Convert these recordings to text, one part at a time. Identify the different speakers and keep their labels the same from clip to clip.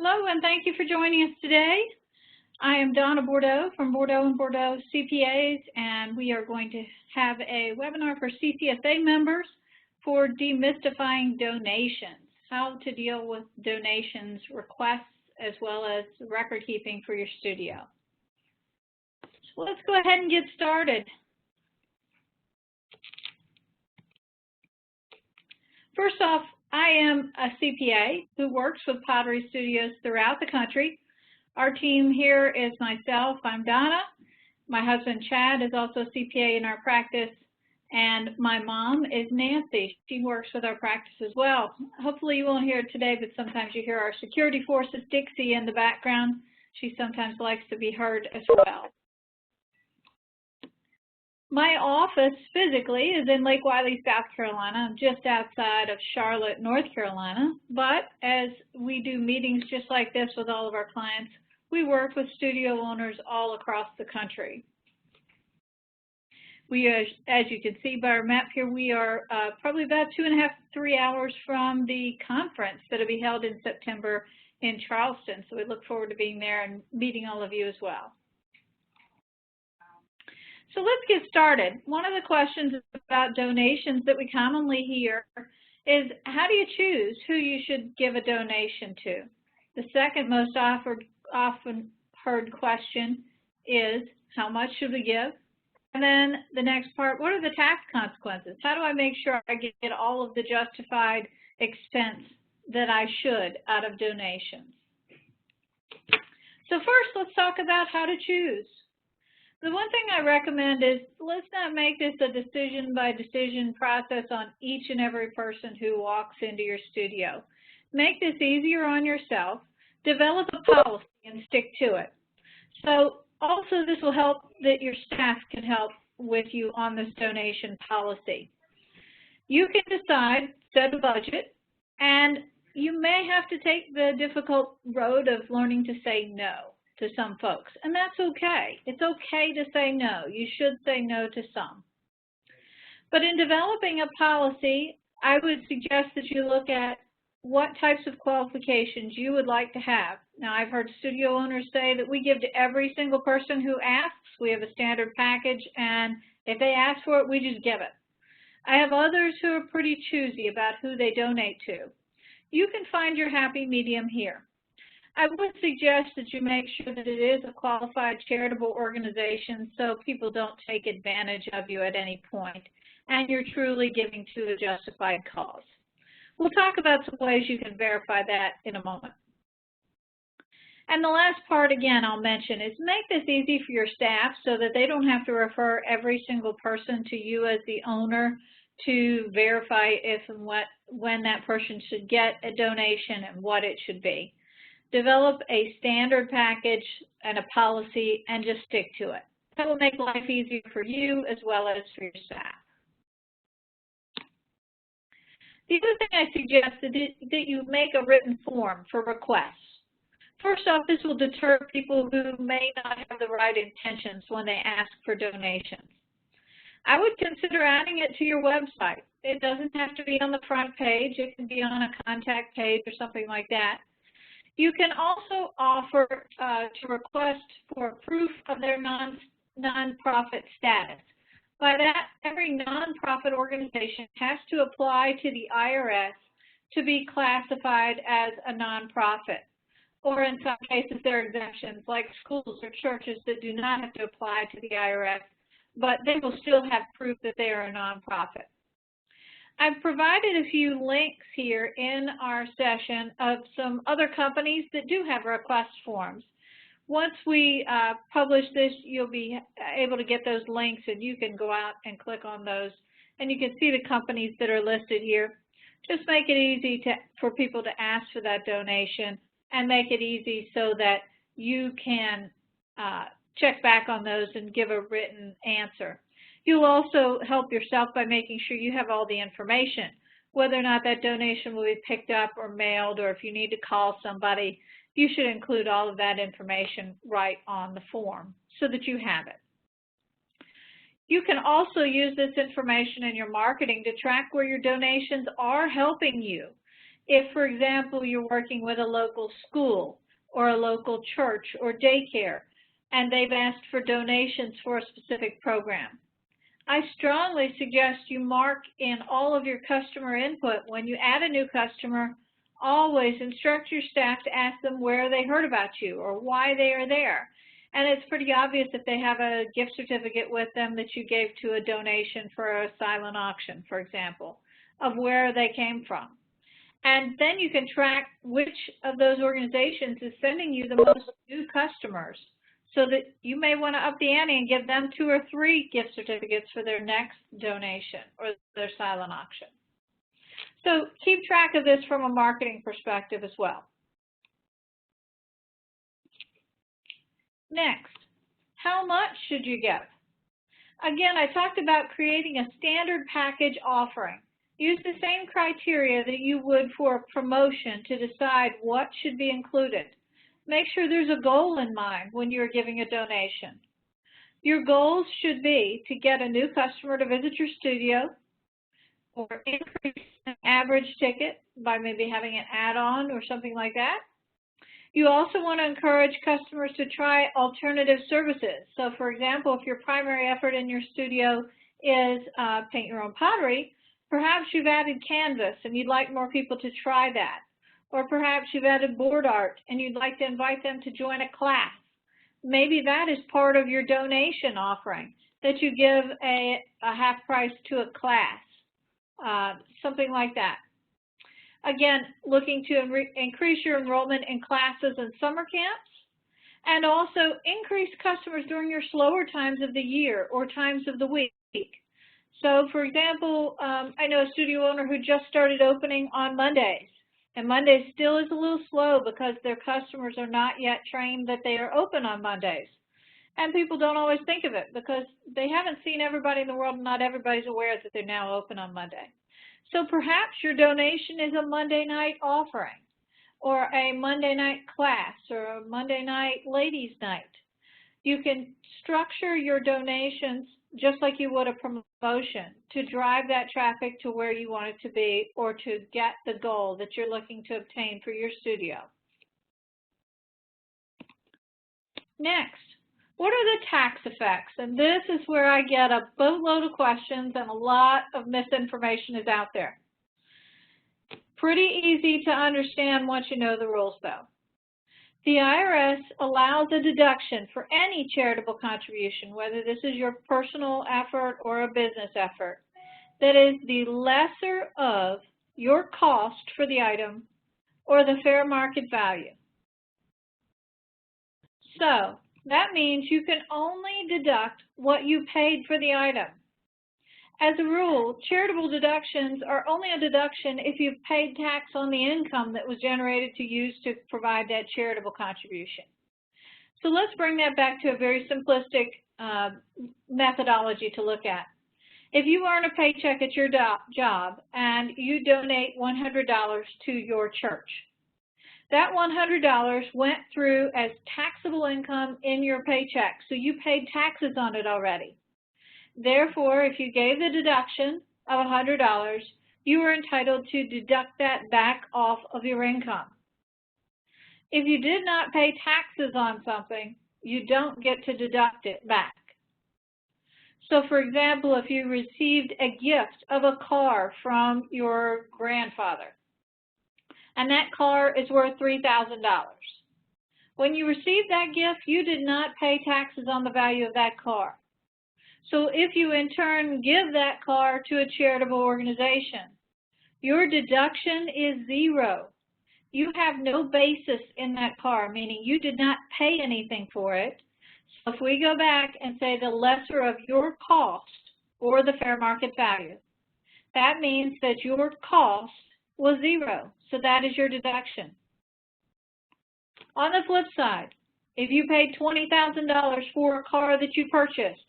Speaker 1: Hello, and thank you for joining us today. I am Donna Bordeaux from Bordeaux & Bordeaux CPAs, and we are going to have a webinar for CCSA members for demystifying donations, how to deal with donations requests as well as record keeping for your studio. So let's go ahead and get started. First off, I am a CPA who works with pottery studios throughout the country. Our team here is myself, I'm Donna. My husband Chad is also a CPA in our practice, and my mom is Nancy. She works with our practice as well. Hopefully you won't hear it today, but sometimes you hear our security forces, Dixie, in the background. She sometimes likes to be heard as well. My office physically is in Lake Wylie, South Carolina. I'm just outside of Charlotte, North Carolina. But as we do meetings just like this with all of our clients, we work with studio owners all across the country. We, as you can see by our map here, we are probably about 2.5 to 3 hours from the conference that will be held in September in Charleston. So we look forward to being there and meeting all of you as well. So let's get started. One of the questions about donations that we commonly hear is, how do you choose who you should give a donation to? The second most often heard question is, how much should we give? And then the next part, what are the tax consequences? How do I make sure I get all of the justified expense that I should out of donations? So first, let's talk about how to choose. The one thing I recommend is, let's not make this a decision-by-decision process on each and every person who walks into your studio. Make this easier on yourself. Develop a policy and stick to it. So also this will help that your staff can help with you on this donation policy. You can decide, set a budget, and you may have to take the difficult road of learning to say no to some folks, and that's okay. It's okay to say no. You should say no to some. But in developing a policy, I would suggest that you look at what types of qualifications you would like to have. Now, I've heard studio owners say that we give to every single person who asks. We have a standard package, and if they ask for it, we just give it. I have others who are pretty choosy about who they donate to. You can find your happy medium here. I would suggest that you make sure that it is a qualified charitable organization so people don't take advantage of you at any point, and you're truly giving to a justified cause. We'll talk about some ways you can verify that in a moment. And the last part, again, I'll mention is make this easy for your staff so that they don't have to refer every single person to you as the owner to verify if and when that person should get a donation and what it should be. Develop a standard package and a policy and just stick to it. That will make life easier for you as well as for your staff. The other thing I suggest is that you make a written form for requests. First off, this will deter people who may not have the right intentions when they ask for donations. I would consider adding it to your website. It doesn't have to be on the front page. It can be on a contact page or something like that. You can also offer to request for proof of their nonprofit status. By that, every nonprofit organization has to apply to the IRS to be classified as a nonprofit. Or in some cases, there are exemptions, like schools or churches that do not have to apply to the IRS, but they will still have proof that they are a nonprofit. I've provided a few links here in our session of some other companies that do have request forms. Once we publish this, you'll be able to get those links and you can go out and click on those. And you can see the companies that are listed here. Just make it easy for people to ask for that donation and make it easy so that you can check back on those and give a written answer. You'll also help yourself by making sure you have all the information, whether or not that donation will be picked up or mailed, or if you need to call somebody, you should include all of that information right on the form so that you have it. You can also use this information in your marketing to track where your donations are helping you. If, for example, you're working with a local school or a local church or daycare, and they've asked for donations for a specific program, I strongly suggest you mark in all of your customer input when you add a new customer. Always instruct your staff to ask them where they heard about you or why they are there. And it's pretty obvious if they have a gift certificate with them that you gave to a donation for a silent auction, for example, of where they came from. And then you can track which of those organizations is sending you the most new customers, so that you may want to up the ante and give them 2 or 3 gift certificates for their next donation or their silent auction. So keep track of this from a marketing perspective as well. Next, how much should you give? Again, I talked about creating a standard package offering. Use the same criteria that you would for a promotion to decide what should be included. Make sure there's a goal in mind when you're giving a donation. Your goals should be to get a new customer to visit your studio, or increase an average ticket by maybe having an add-on or something like that. You also want to encourage customers to try alternative services. So, for example, if your primary effort in your studio is paint your own pottery, perhaps you've added canvas and you'd like more people to try that. Or perhaps you've added board art and you'd like to invite them to join a class. Maybe that is part of your donation offering, that you give a half price to a class, something like that. Again, looking to increase your enrollment in classes and summer camps, and also increase customers during your slower times of the year or times of the week. So, for example, I know a studio owner who just started opening on Mondays. And Mondays still is a little slow because their customers are not yet trained that they are open on Mondays. And people don't always think of it because they haven't seen everybody in the world, and not everybody's aware that they're now open on Monday. So perhaps your donation is a Monday night offering, or a Monday night class, or a Monday night ladies' night. You can structure your donations just like you would a promotion to drive that traffic to where you want it to be, or to get the goal that you're looking to obtain for your studio. Next, what are the tax effects? And this is where I get a boatload of questions, and a lot of misinformation is out there. Pretty easy to understand once you know the rules, though. The IRS allows a deduction for any charitable contribution, whether this is your personal effort or a business effort, that is the lesser of your cost for the item or the fair market value. So that means you can only deduct what you paid for the item. As a rule, charitable deductions are only a deduction if you've paid tax on the income that was generated to use to provide that charitable contribution. So let's bring that back to a very simplistic methodology to look at. If you earn a paycheck at your job and you donate $100 to your church, that $100 went through as taxable income in your paycheck, so you paid taxes on it already. Therefore, if you gave the deduction of $100, you are entitled to deduct that back off of your income. If you did not pay taxes on something, you don't get to deduct it back. So, for example, if you received a gift of a car from your grandfather, and that car is worth $3,000. When you received that gift, you did not pay taxes on the value of that car. So if you in turn give that car to a charitable organization, your deduction is zero. You have no basis in that car, meaning you did not pay anything for it. So if we go back and say the lesser of your cost or the fair market value, that means that your cost was zero. So that is your deduction. On the flip side, if you paid $20,000 for a car that you purchased,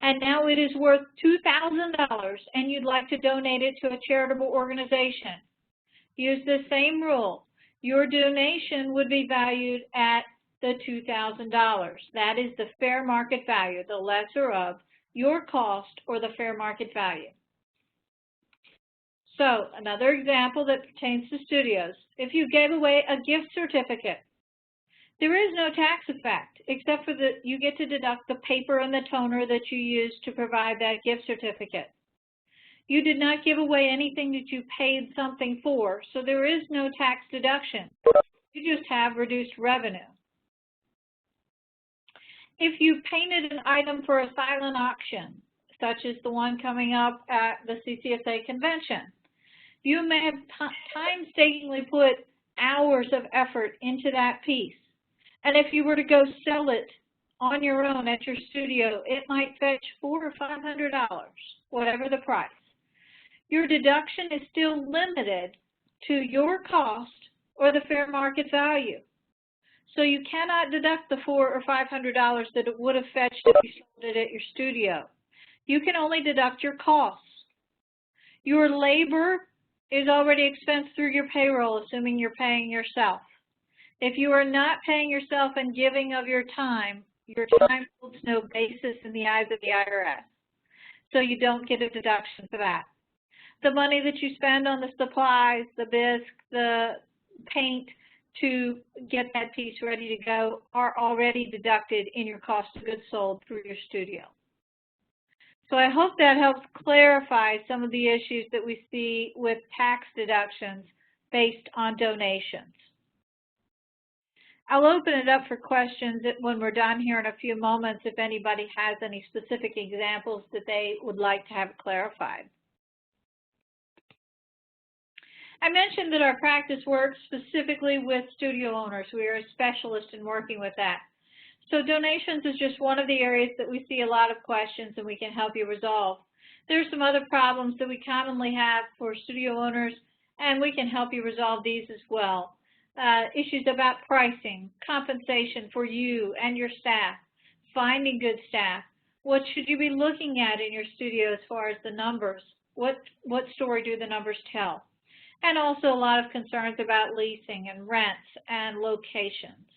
Speaker 1: and now it is worth $2,000 and you'd like to donate it to a charitable organization, use the same rule. Your donation would be valued at the $2,000. That is the fair market value, the lesser of your cost or the fair market value. So another example that pertains to studios. If you gave away a gift certificate, there is no tax effect, except for that you get to deduct the paper and the toner that you used to provide that gift certificate. You did not give away anything that you paid something for, so there is no tax deduction. You just have reduced revenue. If you painted an item for a silent auction, such as the one coming up at the CCSA convention, you may have painstakingly put hours of effort into that piece. And if you were to go sell it on your own at your studio, it might fetch $400 or $500, whatever the price. Your deduction is still limited to your cost or the fair market value. So you cannot deduct the $400 or $500 that it would have fetched if you sold it at your studio. You can only deduct your costs. Your labor is already expensed through your payroll, assuming you're paying yourself. If you are not paying yourself and giving of your time holds no basis in the eyes of the IRS. So you don't get a deduction for that. The money that you spend on the supplies, the bisque, the paint to get that piece ready to go are already deducted in your cost of goods sold through your studio. So I hope that helps clarify some of the issues that we see with tax deductions based on donations. I'll open it up for questions when we're done here in a few moments if anybody has any specific examples that they would like to have clarified. I mentioned that our practice works specifically with studio owners. We are a specialist in working with that. So donations is just one of the areas that we see a lot of questions and we can help you resolve. There are some other problems that we commonly have for studio owners, and we can help you resolve these as well. Issues about pricing, compensation for you and your staff, finding good staff. What should you be looking at in your studio as far as the numbers? What story do the numbers tell? And also a lot of concerns about leasing and rents and locations.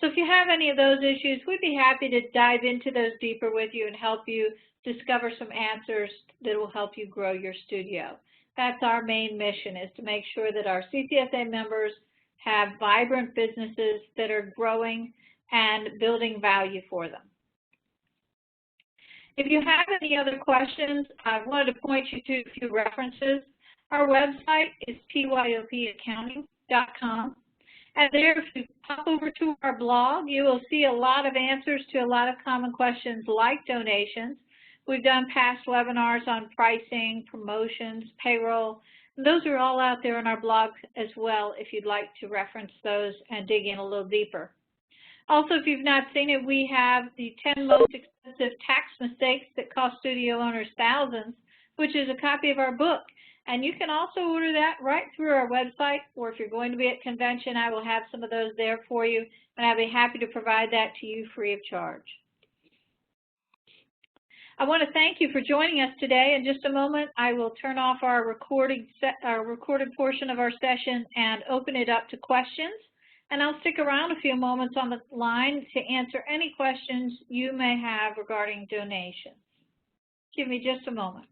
Speaker 1: So if you have any of those issues, we'd be happy to dive into those deeper with you and help you discover some answers that will help you grow your studio. That's our main mission, is to make sure that our CCSA members have vibrant businesses that are growing and building value for them. If you have any other questions, I wanted to point you to a few references. Our website is pyopaccounting.com. And there, if you pop over to our blog, you will see a lot of answers to a lot of common questions like donations. We've done past webinars on pricing, promotions, payroll. Those are all out there on our blog as well if you'd like to reference those and dig in a little deeper. Also, if you've not seen it, we have the 10 most expensive tax mistakes that cost studio owners thousands, which is a copy of our book. And you can also order that right through our website, or if you're going to be at convention, I will have some of those there for you, and I'll be happy to provide that to you free of charge. I want to thank you for joining us today. In just a moment, I will turn off our recorded portion of our session and open it up to questions. And I'll stick around a few moments on the line to answer any questions you may have regarding donations. Give me just a moment.